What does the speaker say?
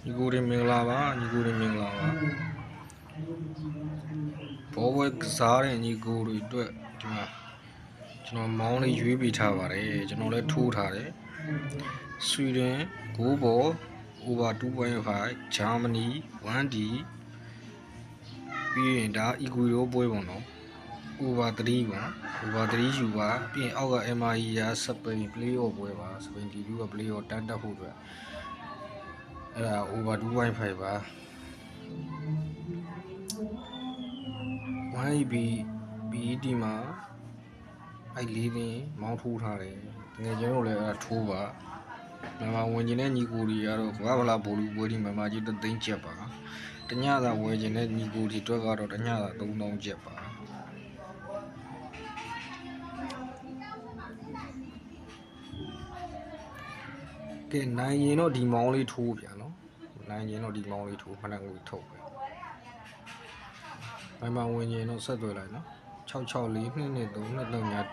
ညီကိုတွေမင်္ဂလာပါညီကိုတွေမင်္ဂလာပါဘောပွဲကစားတဲ့ညီကိုတွေအတွက်ဒီမှာကျွန်တော်မောင်းလေးရွေးပေးထားပါတယ်ကျွန်တော်လည်းထိုးထားတယ်ဆွီဒင်9ဘော over 2.5 ဂျာမနီ 1D ပြီးရင်ဒါအီကွေဒိုပွဲပေါ့နော် over 3ပါ over 3 ယူပါပြီးရင်အောက်က MRE ရာစပိန် play off ပွဲပါစပိန် TV က play off တန်းတက်ဖို့အတွက်အဲ့ဒါ over 2.5 ပါ 1AB BET မှာအဲ့လေးသိန်းမောင်းထိုးထားတယ်ငယ်ကျွန်တော်လည်းအဲ့ဒါထိုးပါမြန်မာဝင်ကျင်တဲ့ညီကိုတွေကတော့ကမ္ဘာဗလာဘောလူပွဲဒီမြန်မာကြီး3သိန်းကျပ်ပါတညသာဝယ်ကျင်တဲ့ညီကိုတွေအတွက်ကတော့တညသာ3000ကျပ်ပါကဲနိုင်ရင်တော့ဒီမောင်းလေးထိုးဗျာနော်နိုင်ရင်တော့ဒီမောင်းလေးထိုးခဏငွေထုတ်ပဲမြန်မာဝင်ကျင်တော့ဆက်သွယ်လိုက်နော်664 223 239